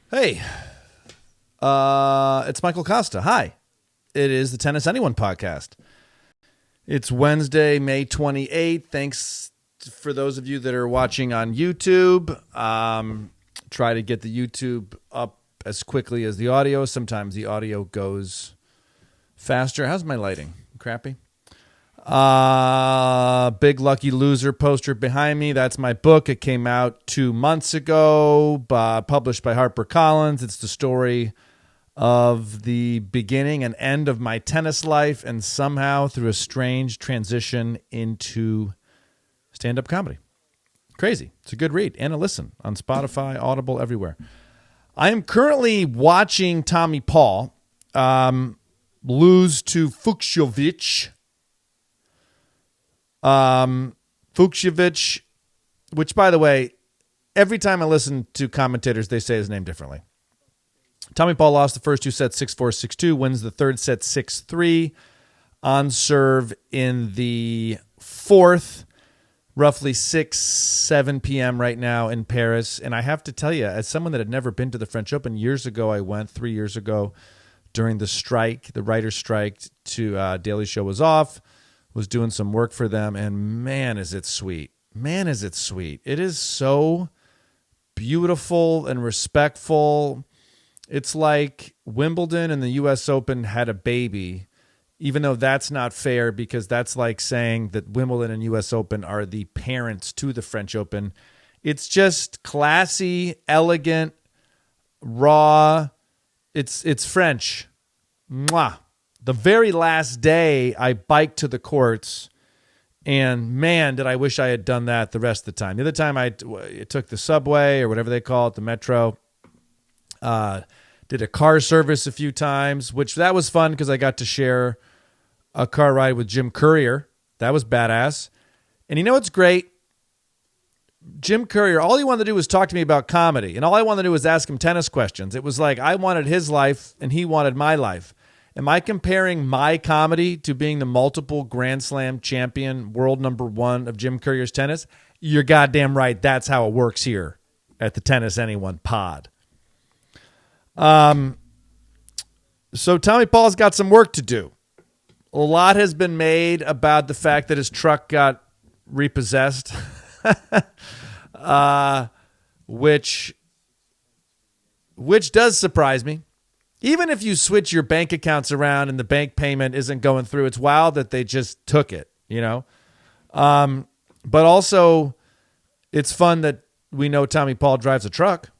Hey, it's Michael Kosta. Hi. It is the Tennis Anyone podcast. It's Wednesday, May 28th. Thanks for those of you that are watching on YouTube. Try to get the YouTube up as quickly as the audio. Sometimes the audio goes faster. How's my lighting? Crappy? Big Lucky Loser poster behind me. That's my book. It came out 2 months ago, published by HarperCollins. It's the story of the beginning and end of my tennis life, and somehow through a strange transition into stand-up comedy. Crazy. It's a good read and a listen on Spotify, Audible, everywhere. I am currently watching Tommy Paul lose to Fucsovics. Fucsovics, which, by the way, every time I listen to commentators, they say his name differently. Tommy Paul lost the first two sets 6-4, 6-2, wins the third set 6-3 on serve in the fourth, roughly 6-7 p.m. right now in Paris. And I have to tell you, as someone that had never been to the French Open, years ago I went, 3 years ago, during the strike, the writer's strike, to Daily Show was off, was doing some work for them, and man, is it sweet. Man, is it sweet. It is so beautiful and respectful. It's like Wimbledon and the U.S. Open had a baby, even though that's not fair, because that's like saying that Wimbledon and U.S. Open are the parents to the French Open. It's just classy, elegant, raw. It's French. Mwah. The very last day, I biked to the courts, and man, did I wish I had done that the rest of the time. The other time, I took the subway or whatever they call it, the metro. Did a car service a few times, which that was fun because I got to share a car ride with Jim Courier. That was badass. And you know what's great? Jim Courier, all he wanted to do was talk to me about comedy, and all I wanted to do was ask him tennis questions. It was like I wanted his life, and he wanted my life. Am I comparing my comedy to being the multiple Grand Slam champion, world number one of Jim Courier's tennis? You're goddamn right. That's how it works here at the Tennis Anyone pod. So Tommy Paul's got some work to do. A lot has been made about the fact that his truck got repossessed, which does surprise me. Even if you switch your bank accounts around and the bank payment isn't going through, it's wild that they just took it, you know? But also, it's fun that we know Tommy Paul drives a truck.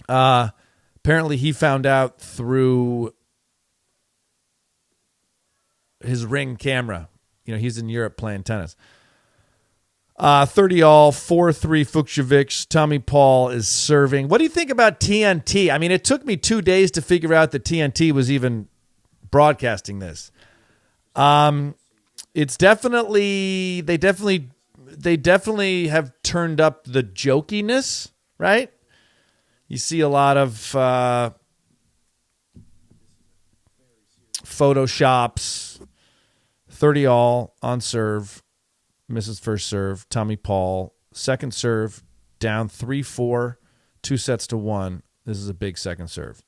Apparently, he found out through his Ring camera. You know, he's in Europe playing tennis. 30-all, 4-3 Fucsovics. Tommy Paul is serving. What do you think about TNT? I mean, it took me 2 days to figure out that TNT was even broadcasting this. It's definitely they definitely have turned up the jokiness, right? You see a lot of photoshops. 30-all on serve. Misses first serve. Tommy Paul, second serve, down 3-4, 2-1. This is a big second serve.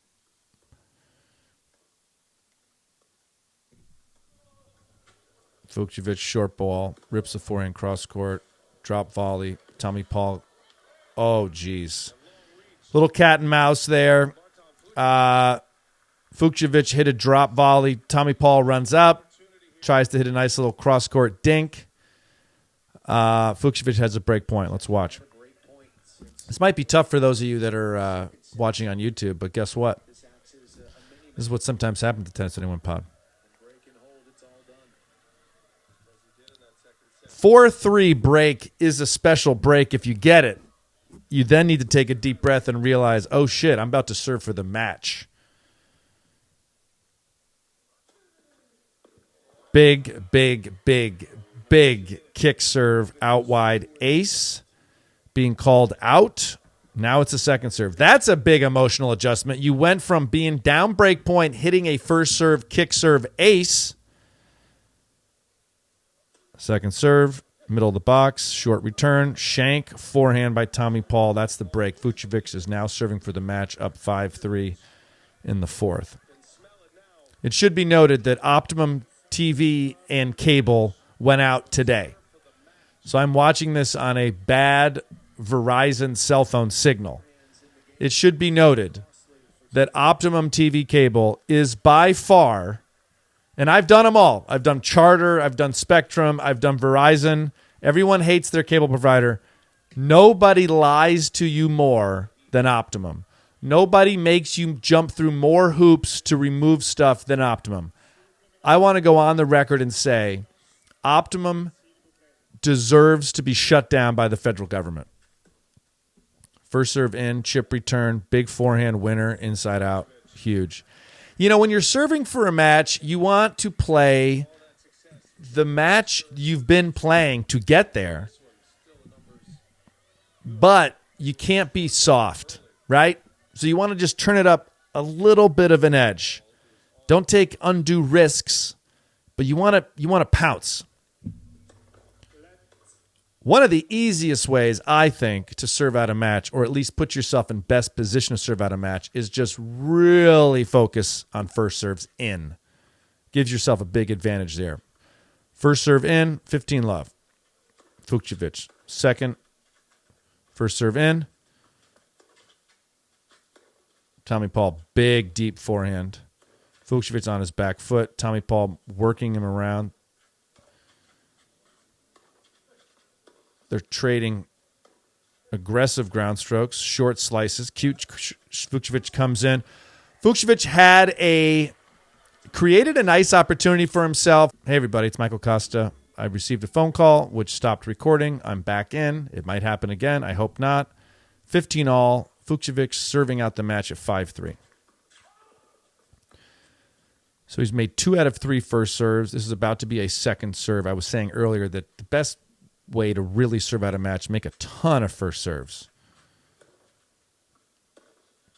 Fucsovics, short ball, rips the forehand cross court, drop volley. Tommy Paul, oh, geez. Little cat and mouse there. Fucsovics hit a drop volley. Tommy Paul runs up, tries to hit a nice little cross court dink. Fucsovics has a break point. Let's watch. This might be tough for those of you that are watching on YouTube, but guess what? This is what sometimes happens to Tennis Anyone pod. 4-3 break is a special break. If you get it, you then need to take a deep breath and realize, oh shit, I'm about to serve for the match. Big kick serve out wide. Ace being called out. Now it's a second serve. That's a big emotional adjustment. You went from being down break point, hitting a first serve, kick serve, ace. Second serve. Middle of the box, short return, shank, forehand by Tommy Paul. That's the break. Fucsovics is now serving for the match, up 5-3 in the fourth. It should be noted that Optimum TV and cable went out today. So I'm watching this on a bad Verizon cell phone signal. It should be noted that Optimum TV cable is by far, and I've done them all. I've done Charter, I've done Spectrum, I've done Verizon. Everyone hates their cable provider. Nobody lies to you more than Optimum. Nobody makes you jump through more hoops to remove stuff than Optimum. I want to go on the record and say Optimum deserves to be shut down by the federal government. First serve in, chip return, big forehand winner, inside out, huge. You know, when you're serving for a match, you want to play the match you've been playing to get there, but you can't be soft, right? So you want to just turn it up a little bit of an edge. Don't take undue risks, but you want to pounce. One of the easiest ways, I think, to serve out a match, or at least put yourself in best position to serve out a match, is just really focus on first serves in. Gives yourself a big advantage there. First serve in, 15 love. Fucsovics. Second, first serve in. Tommy Paul, big, deep forehand. Fucsovics on his back foot. Tommy Paul working him around. They're trading aggressive ground strokes, short slices. Cute. Fucsovics comes in. Fucsovics created a nice opportunity for himself. Hey, everybody, it's Michael Kosta. I received a phone call, which stopped recording. I'm back in. It might happen again. I hope not. 15 all. Fucsovics serving out the match at 5-3. So he's made 2 out of 3 first serves. This is about to be a second serve. I was saying earlier that the best way to really serve out a match, make a ton of first serves.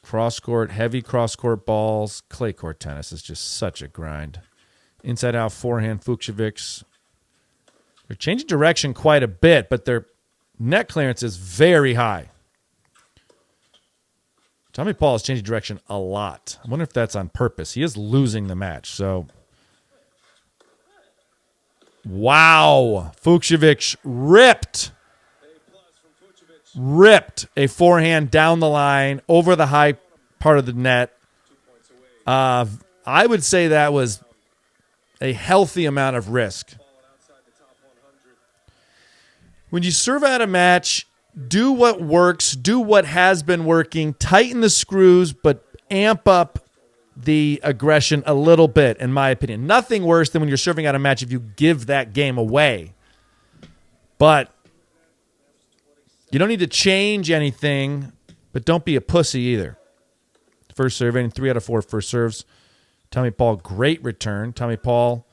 Cross-court, heavy cross-court balls. Clay court tennis is just such a grind. Inside-out forehand, Fucsovics. They're changing direction quite a bit, but their net clearance is very high. Tommy Paul is changing direction a lot. I wonder if that's on purpose. He is losing the match, so... Wow. Fucsovics ripped a forehand down the line over the high part of the net. I would say that was a healthy amount of risk. When you serve out a match, do what works, do what has been working, tighten the screws, but amp up the aggression a little bit, in my opinion. Nothing worse than when you're serving out a match if you give that game away. But you don't need to change anything, but don't be a pussy either. First serve in, 3 out of 4 first serves. Tommy Paul, great return. Tommy Paul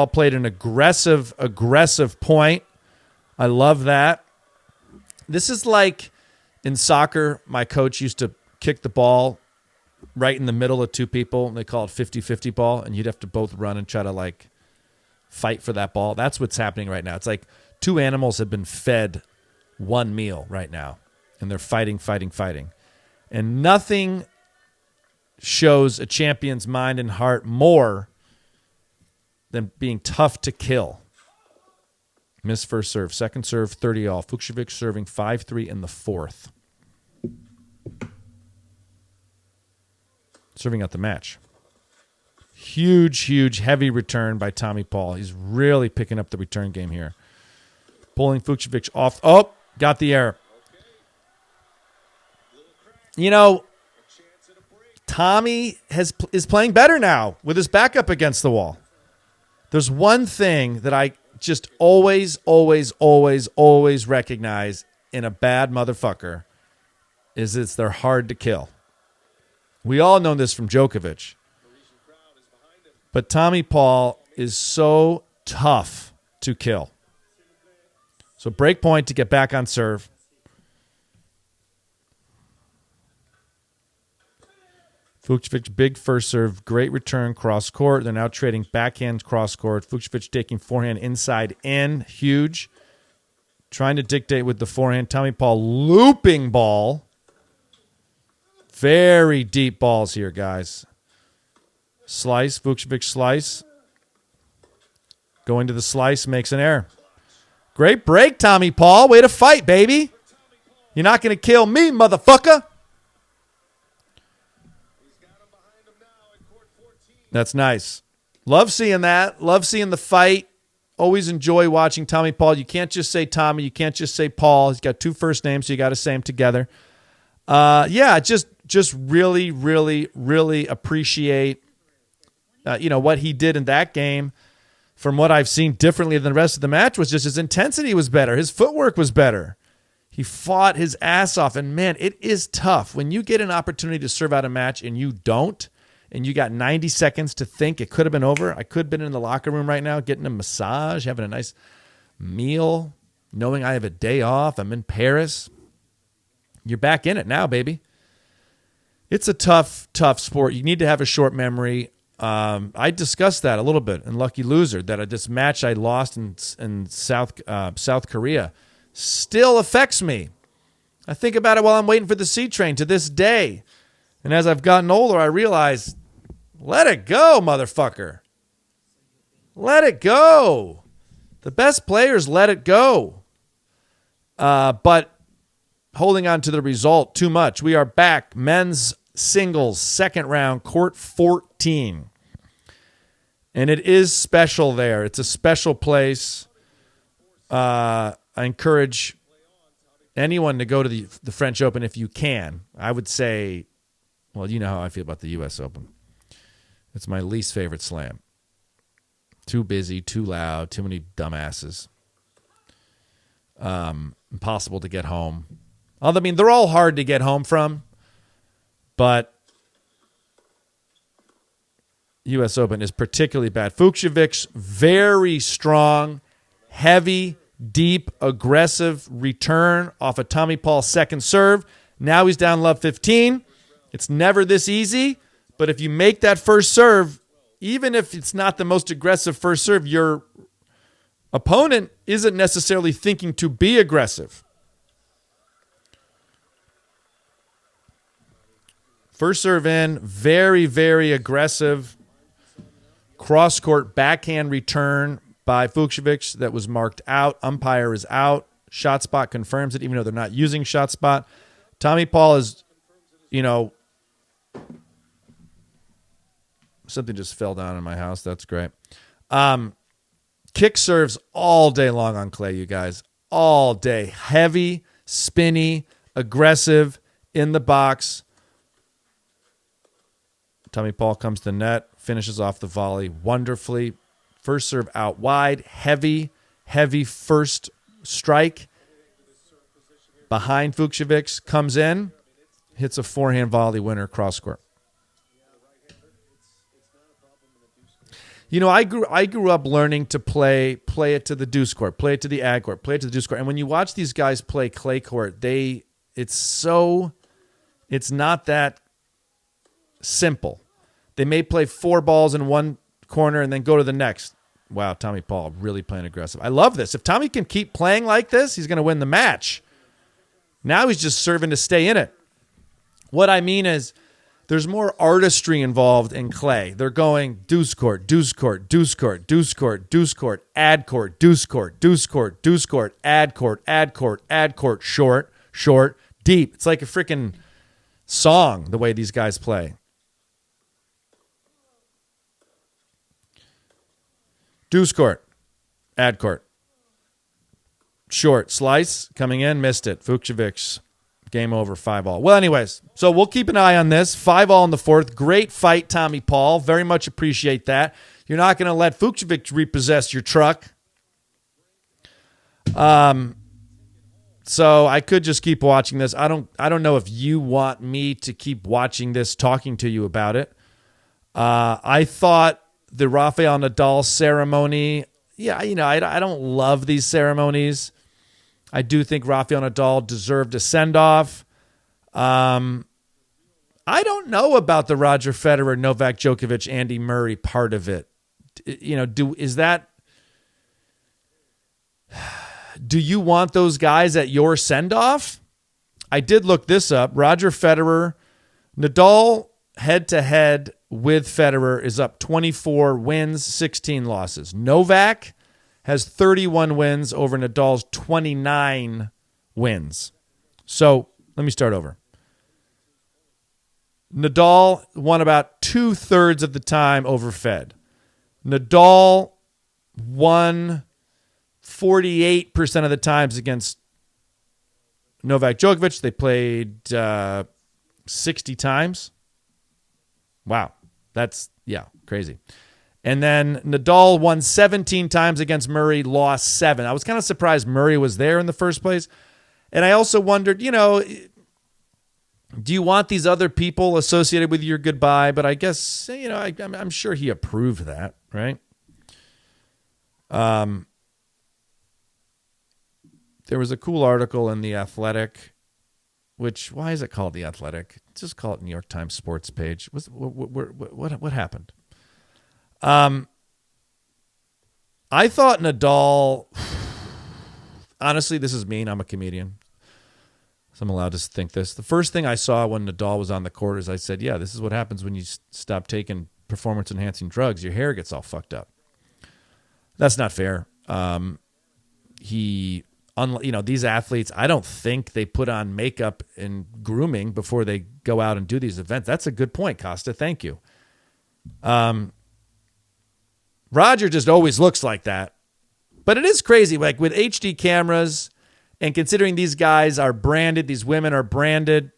played an aggressive point. I love that. This is like in soccer, my coach used to kick the ball right in the middle of 2 people. They call it 50-50 ball, and you'd have to both run and try to like fight for that ball. That's what's happening right now. It's like 2 animals have been fed 1 meal right now, and they're fighting. And nothing shows a champion's mind and heart more than being tough to kill. Missed first serve. Second serve, 30 all. Fucsovics serving 5-3 in the fourth. Serving out the match. Huge, heavy return by Tommy Paul. He's really picking up the return game here. Pulling Fucsovics off. Oh, got the error. You know, Tommy is playing better now with his back up against the wall. There's one thing that I just always recognize in a bad motherfucker is they're hard to kill. We all know this from Djokovic. But Tommy Paul is so tough to kill. So break point to get back on serve. Fucsovics, big first serve, great return, cross court. They're now trading backhand cross court. Fucsovics taking forehand inside in, huge. Trying to dictate with the forehand. Tommy Paul looping ball. Very deep balls here, guys. Slice, Fucsovics slice. Going to the slice, makes an error. Great break, Tommy Paul. Way to fight, baby. You're not going to kill me, motherfucker. That's nice. Love seeing that. Love seeing the fight. Always enjoy watching Tommy Paul. You can't just say Tommy. You can't just say Paul. He's got two first names, so you got to say them together. Just really, really, really appreciate what he did in that game. From what I've seen differently than the rest of the match was just his intensity was better. His footwork was better. He fought his ass off. And, man, it is tough. When you get an opportunity to serve out a match and you don't, and you got 90 seconds to think it could have been over. I could have been in the locker room right now getting a massage, having a nice meal, knowing I have a day off. I'm in Paris. You're back in it now, baby. It's a tough sport. You need to have a short memory. I discussed that a little bit in Lucky Loser, that this match I lost in South Korea still affects me. I think about it while I'm waiting for the C train to this day. And as I've gotten older, I realize, let it go, motherfucker. Let it go. The best players let it go. But holding on to the result too much. We are back. Men's singles, second round, court 14. And it is special there. It's a special place. I encourage anyone to go to the French Open if you can. I would say, well, you know how I feel about the U.S. Open. It's my least favorite slam. Too busy, too loud, too many dumbasses. Impossible to get home. I mean, they're all hard to get home from, but U.S. Open is particularly bad. Fucsovics, very strong, heavy, deep, aggressive return off of Tommy Paul's second serve. Now he's down love 15. It's never this easy, but if you make that first serve, even if it's not the most aggressive first serve, your opponent isn't necessarily thinking to be aggressive. First serve in, very, very aggressive. Cross-court backhand return by Fucsovics that was marked out. Umpire is out. Shot spot confirms it, even though they're not using shot spot. Tommy Paul is, something just fell down in my house. That's great. Kick serves all day long on clay, you guys. All day. Heavy, spinny, aggressive, in the box. Tommy Paul comes to the net, finishes off the volley wonderfully. First serve out wide. Heavy first strike. Behind Fucsovics, comes in, hits a forehand volley winner cross court. I grew up learning to play it to the deuce court, play it to the ag court, play it to the deuce court. And when you watch these guys play clay court, it's not that simple. They may play 4 balls in one corner and then go to the next. Wow, Tommy Paul really playing aggressive. I love this. If Tommy can keep playing like this, he's going to win the match. Now he's just serving to stay in it. What I mean is there's more artistry involved in clay. They're going deuce court, deuce court, deuce court, deuce court, deuce court, ad court, deuce court, deuce court, deuce court, ad court, ad court, ad court, short, deep. It's like a freaking song the way these guys play. Deuce court, ad court. Short, slice, coming in, missed it. Fucsovics, game over, 5-all. Well, anyways, so we'll keep an eye on this. 5-all in the fourth. Great fight, Tommy Paul. Very much appreciate that. You're not going to let Fucsovics repossess your truck. So I could just keep watching this. I don't know if you want me to keep watching this, talking to you about it. I thought the Rafael Nadal ceremony, I don't love these ceremonies. I do think Rafael Nadal deserved a send-off. I don't know about the Roger Federer, Novak Djokovic, Andy Murray part of it. Do you want those guys at your send-off? I did look this up. Roger Federer, Nadal head-to-head with Federer is up 24 wins, 16 losses. Novak has 31 wins over Nadal's 29 wins. So let me start over. Nadal won about 2/3 of the time over Fed. Nadal won 48% of the times against Novak Djokovic. They played 60 times. Wow. That's, crazy. And then Nadal won 17 times against Murray, lost 7. I was kind of surprised Murray was there in the first place. And I also wondered, do you want these other people associated with your goodbye? But I guess, I'm sure he approved that, right? There was a cool article in The Athletic, why is it called The Athletic? Just call it New York Times Sports page. What happened? I thought Nadal, honestly, this is mean. I'm a comedian, so I'm allowed to think this. The first thing I saw when Nadal was on the court is I said, yeah, this is what happens when you stop taking performance-enhancing drugs. Your hair gets all fucked up. That's not fair. These athletes, I don't think they put on makeup and grooming before they go out and do these events. That's a good point, Kosta. Thank you. Roger just always looks like that. But it is crazy, like with HD cameras and considering these guys are branded, these women are branded,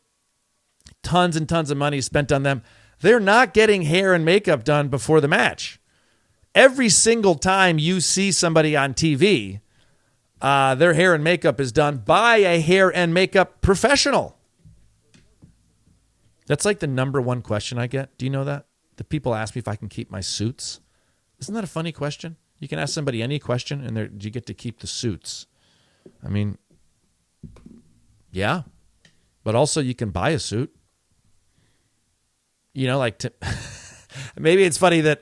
tons and tons of money spent on them. They're not getting hair and makeup done before the match. Every single time you see somebody on TV, their hair and makeup is done by a hair and makeup professional. That's like the number one question I get. Do you know that? The people ask me if I can keep my suits. Isn't that a funny question? You can ask somebody any question, and you get to keep the suits. I mean, yeah. But also you can buy a suit. Maybe it's funny that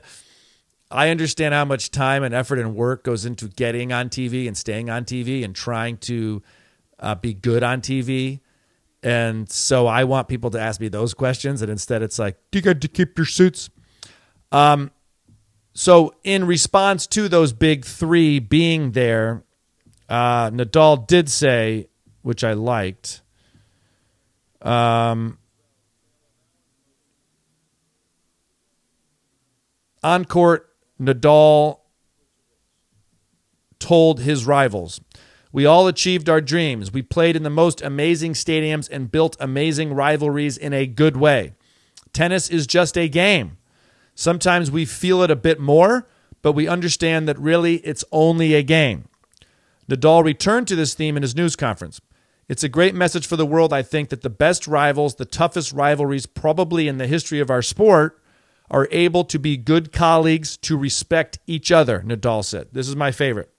I understand how much time and effort and work goes into getting on TV and staying on TV and trying to be good on TV. And so I want people to ask me those questions. And instead it's like, do you got to keep your suits? So in response to those big three being there, Nadal did say, which I liked, on court, Nadal told his rivals, "We all achieved our dreams. We played in the most amazing stadiums and built amazing rivalries in a good way. Tennis is just a game. Sometimes we feel it a bit more, but we understand that really it's only a game." Nadal returned to this theme in his news conference. "It's a great message for the world, I think, that the best rivals, the toughest rivalries probably in the history of our sport, are able to be good colleagues, to respect each other," Nadal said. This is my favorite.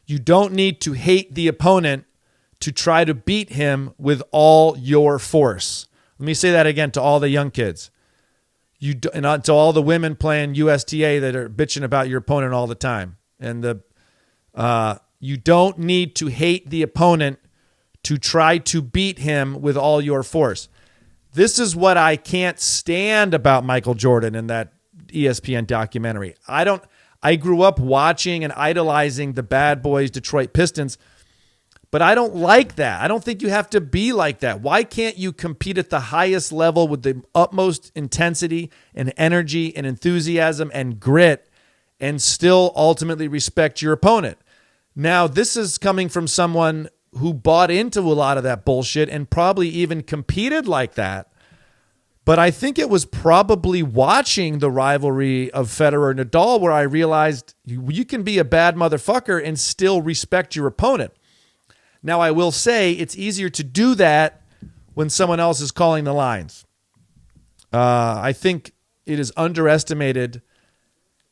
"You don't need to hate the opponent to try to beat him with all your force." Let me say that again to all the young kids. And to all the women playing USTA that are bitching about your opponent all the time. And you don't need to hate the opponent to try to beat him with all your force. This is what I can't stand about Michael Jordan in that ESPN documentary. I grew up watching and idolizing the bad boys Detroit Pistons, but I don't like that. I don't think you have to be like that. Why can't you compete at the highest level with the utmost intensity and energy and enthusiasm and grit and still ultimately respect your opponent? Now, this is coming from someone who bought into a lot of that bullshit and probably even competed like that. But I think it was probably watching the rivalry of Federer and Nadal where I realized you can be a bad motherfucker and still respect your opponent. Now, I will say it's easier to do that when someone else is calling the lines. I think it is underestimated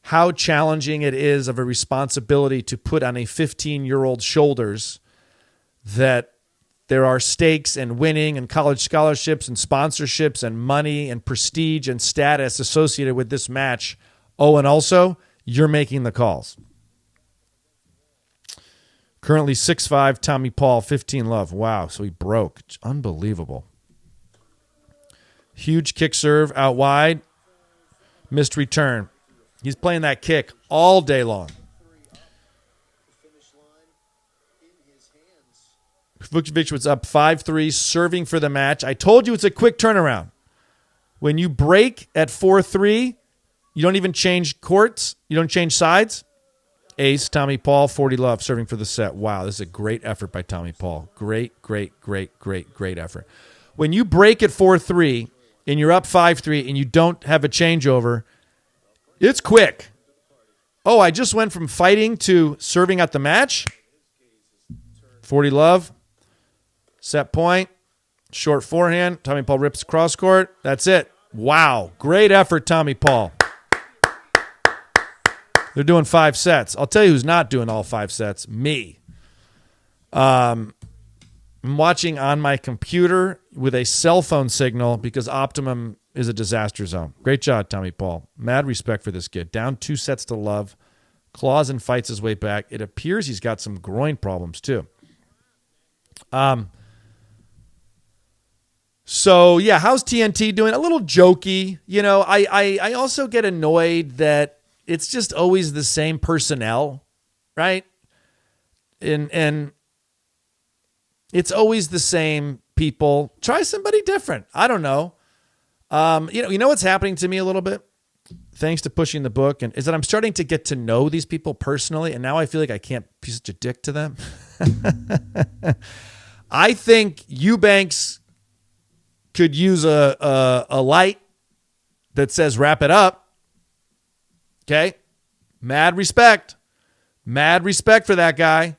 how challenging it is of a responsibility to put on a 15-year-old's shoulders that There are stakes and winning and college scholarships and sponsorships and money and prestige and status associated with this match. Oh, and also, you're making the calls. Currently 6'5", Tommy Paul, 15 love. Wow, so he broke. Unbelievable. Huge kick serve out wide. Missed return. He's playing that kick all day long. Vucevic was up 5-3, serving for the match. I told you it's a quick turnaround. When you break at 4-3, you don't even change courts. You don't change sides. Ace, Tommy Paul, 40 love, serving for the set. Wow, this is a great effort by Tommy Paul. Great effort. When you break at 4-3 and you're up 5-3 and you don't have a changeover, it's quick. Oh, I just went from fighting to serving at the match. 40 love. Set point. Short forehand. Tommy Paul rips cross court. That's it. Wow. Great effort, Tommy Paul. They're doing 5 sets. I'll tell you who's not doing all 5 sets. Me. I'm watching on my computer with a cell phone signal because Optimum is a disaster zone. Great job, Tommy Paul. Mad respect for this kid. Down 2 sets to love. Claws and fights his way back. It appears he's got some groin problems too. So, yeah, how's TNT doing? A little jokey. You know, I also get annoyed that it's just always the same personnel, right? And it's always the same people. Try somebody different. I don't know. You know what's happening to me a little bit? Thanks to pushing the book, and is that I'm starting to get to know these people personally, and now I feel like I can't be such a dick to them. I think Eubanks could use a light that says wrap it up. Okay? Mad respect for that guy.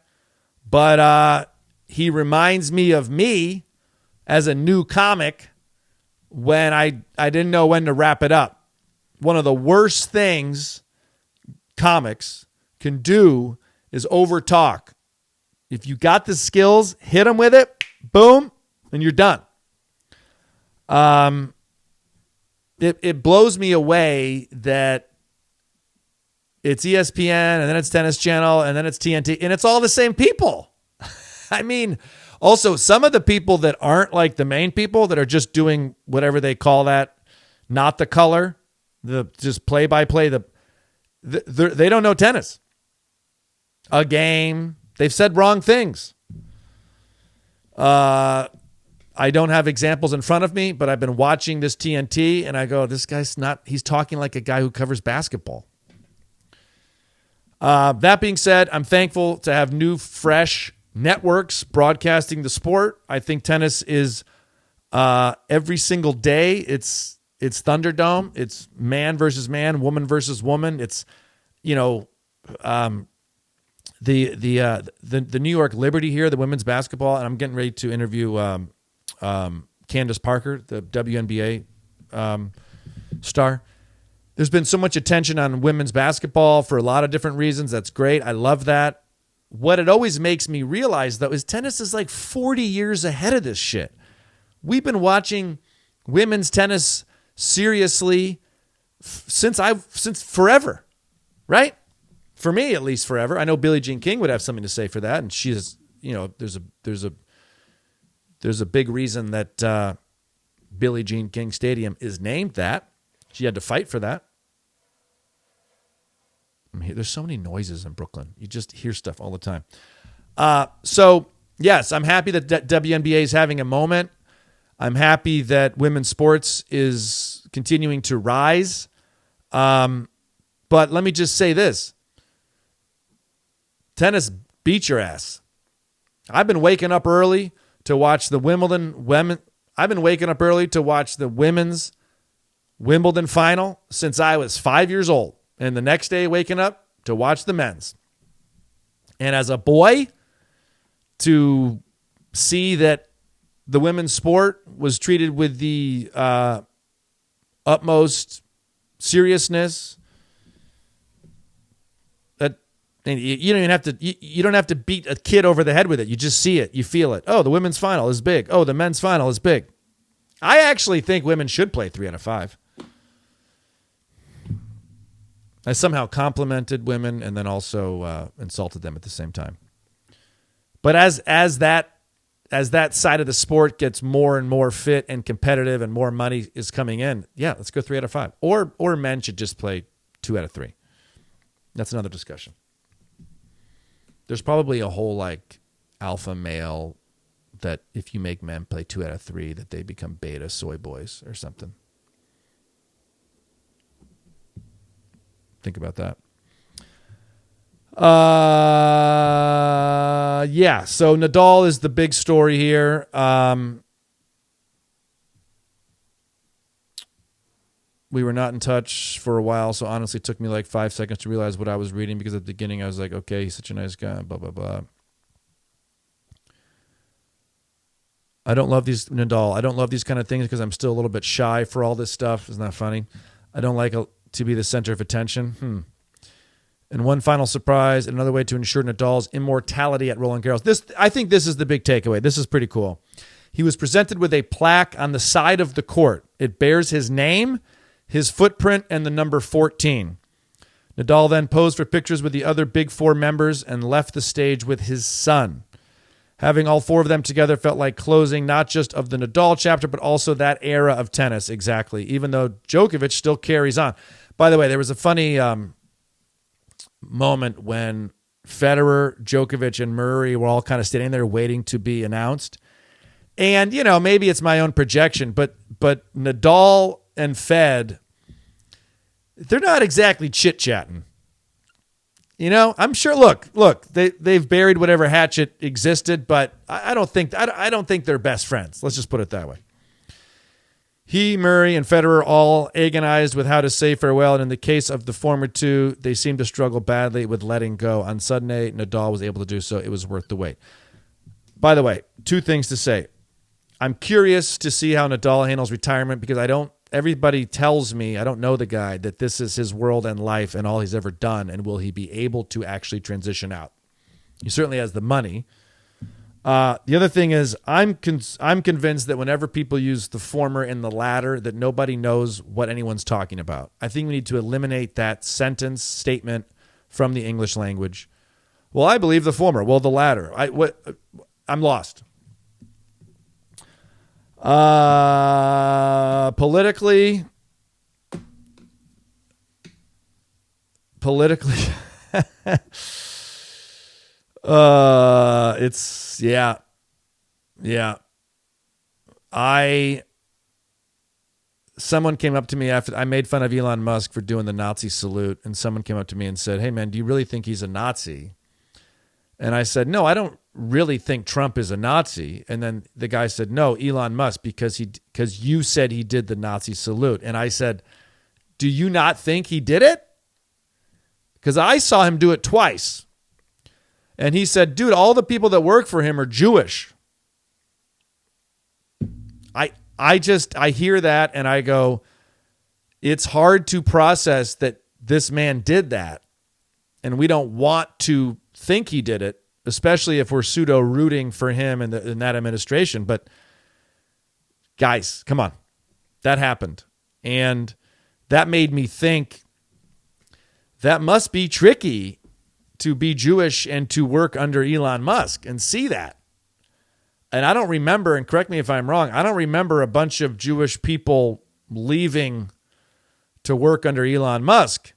But he reminds me of me as a new comic when I didn't know when to wrap it up. One of the worst things comics can do is overtalk. If you got the skills, hit them with it, boom, and you're done. It blows me away that it's ESPN and then it's Tennis Channel and then it's TNT and it's all the same people. I mean, also some of the people that aren't like the main people that are just doing whatever they call that, not the color, the just play-by-play, they don't know tennis. A game. They've said wrong things. I don't have examples in front of me, but I've been watching this TNT and I go, this guy's he's talking like a guy who covers basketball. That being said, I'm thankful to have new, fresh networks broadcasting the sport. I think tennis is every single day. It's Thunderdome. It's man versus man, woman versus woman. It's, the New York Liberty here, the women's basketball, and I'm getting ready to interview Candace Parker, the WNBA star. There's been so much attention on women's basketball for a lot of different reasons. That's great. I love that. What it always makes me realize, though, is tennis is like 40 years ahead of this shit. We've been watching women's tennis seriously since forever, right? For me, at least forever. I know Billie Jean King would have something to say for that, and she's, there's a big reason that Billie Jean King Stadium is named that. She had to fight for that. There's so many noises in Brooklyn. You just hear stuff all the time. So, yes, I'm happy that WNBA is having a moment. I'm happy that women's sports is continuing to rise. But let me just say this. Tennis beat your ass. I've been waking up early to watch the I've been waking up early to watch the women's Wimbledon final since I was 5 years old. And the next day waking up to watch the men's. And as a boy, to see that the women's sport was treated with the utmost seriousness, that And you don't even have to. You don't have to beat a kid over the head with it. You just see it. You feel it. Oh, the women's final is big. Oh, the men's final is big. I actually think women should play 3 out of 5. I somehow complimented women and then also insulted them at the same time. But as that side of the sport gets more and more fit and competitive and more money is coming in, yeah, let's go 3 out of 5. Or men should just play 2 out of 3. That's another discussion. There's probably a whole like alpha male that if you make men play 2 out of 3, that they become beta soy boys or something. Think about that. Yeah. So Nadal is the big story here. We were not in touch for a while, so honestly it took me like 5 seconds to realize what I was reading because at the beginning I was like, okay, he's such a nice guy, blah, blah, blah. I don't love these, Nadal. I don't love these kind of things because I'm still a little bit shy for all this stuff. Isn't that funny? I don't like to be the center of attention. And one final surprise, another way to ensure Nadal's immortality at Roland Garros. I think this is the big takeaway. This is pretty cool. He was presented with a plaque on the side of the court. It bears his name, his footprint, and the number 14. Nadal then posed for pictures with the other Big Four members and left the stage with his son. Having all 4 of them together felt like closing not just of the Nadal chapter, but also that era of tennis, exactly, even though Djokovic still carries on. By the way, there was a funny moment when Federer, Djokovic, and Murray were all kind of standing there waiting to be announced. And, you know, maybe it's my own projection, but Nadal and Fed, they're not exactly chit-chatting. You know, I'm sure, look, they've buried whatever hatchet existed, but I don't think they're best friends. Let's just put it that way. He, Murray, and Federer all agonized with how to say farewell, and in the case of the former two, they seemed to struggle badly with letting go. On Sunday, Nadal was able to do so. It was worth the wait. By the way, 2 things to say. I'm curious to see how Nadal handles retirement because everybody tells me, I don't know the guy, that this is his world and life and all he's ever done, and will he be able to actually transition out? He certainly has the money. The other thing is I'm convinced that whenever people use the former and the latter, that nobody knows what anyone's talking about. I think we need to eliminate that statement from the English language. Well, I believe the former. Well, the latter. I'm lost. Politically, it's, yeah. Someone came up to me after I made fun of Elon Musk for doing the Nazi salute, and someone came up to me and said, "Hey man, do you really think he's a Nazi?" And I said, "No, I don't really think Trump is a Nazi." And then the guy said, "No, Elon Musk, because you said he did the Nazi salute." And I said, "Do you not think he did it? Because I saw him do it twice." And he said, "Dude, all the people that work for him are Jewish." I hear that and I go, it's hard to process that this man did that. And we don't want to think he did it, especially if we're pseudo rooting for him in that administration. But guys, come on. That happened. And that made me think that must be tricky to be Jewish and to work under Elon Musk and see that. And I don't remember, and correct me if I'm wrong, I don't remember a bunch of Jewish people leaving to work under Elon Musk.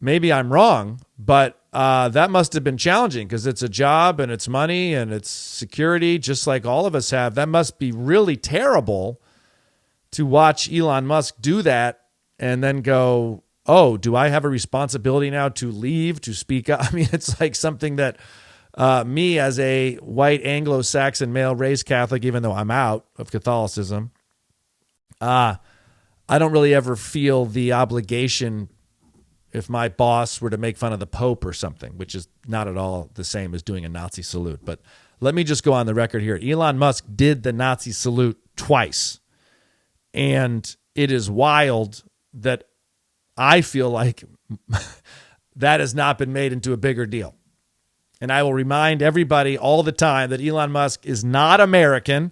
Maybe I'm wrong, but that must have been challenging because it's a job and it's money and it's security, just like all of us have. That must be really terrible to watch Elon Musk do that and then go, oh, do I have a responsibility now to leave, to speak up? I mean, it's like something that me as a white Anglo-Saxon male raised Catholic, even though I'm out of Catholicism, I don't really ever feel the obligation if my boss were to make fun of the Pope or something, which is not at all the same as doing a Nazi salute. But let me just go on the record here. Elon Musk did the Nazi salute twice. And it is wild that I feel like that has not been made into a bigger deal. And I will remind everybody all the time that Elon Musk is not American.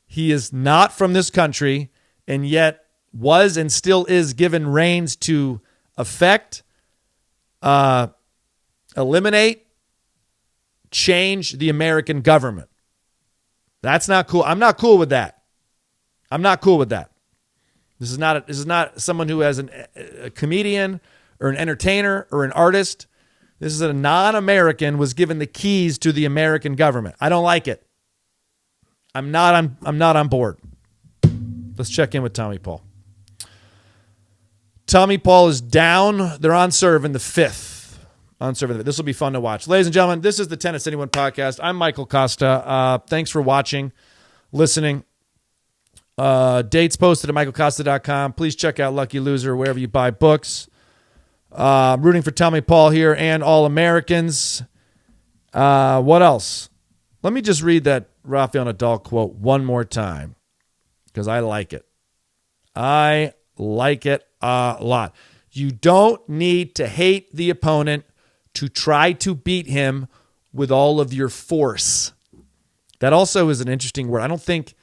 He is not from this country, and yet was and still is given reins to affect, eliminate, change the American government. That's not cool. I'm not cool with that. I'm not cool with that. This is not someone who has a comedian or an entertainer or an artist. This is a non-American was given the keys to the American government. I don't like it. I'm not on board. Let's check in with Tommy Paul. Tommy Paul is down. They're on serve in the fifth. This will be fun to watch. Ladies and gentlemen, this is the Tennis Anyone podcast. I'm Michael Kosta. Thanks for watching, listening. Dates posted at michaelcosta.com. Please check out Lucky Loser wherever you buy books. Rooting for Tommy Paul here and all Americans. What else? Let me just read that Rafael Nadal quote one more time because I like it. I like it a lot. You don't need to hate the opponent to try to beat him with all of your force. That also is an interesting word. I don't think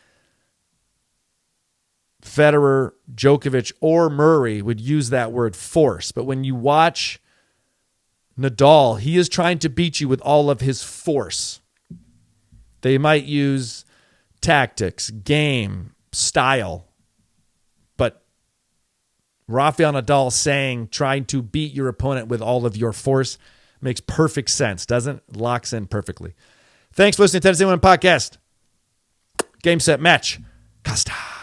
Federer, Djokovic, or Murray would use that word force. But when you watch Nadal, he is trying to beat you with all of his force. They might use tactics, game, style. But Rafael Nadal saying trying to beat your opponent with all of your force makes perfect sense, doesn't it? Locks in perfectly. Thanks for listening to Tennis Anyone podcast. Game, set, match. Kosta.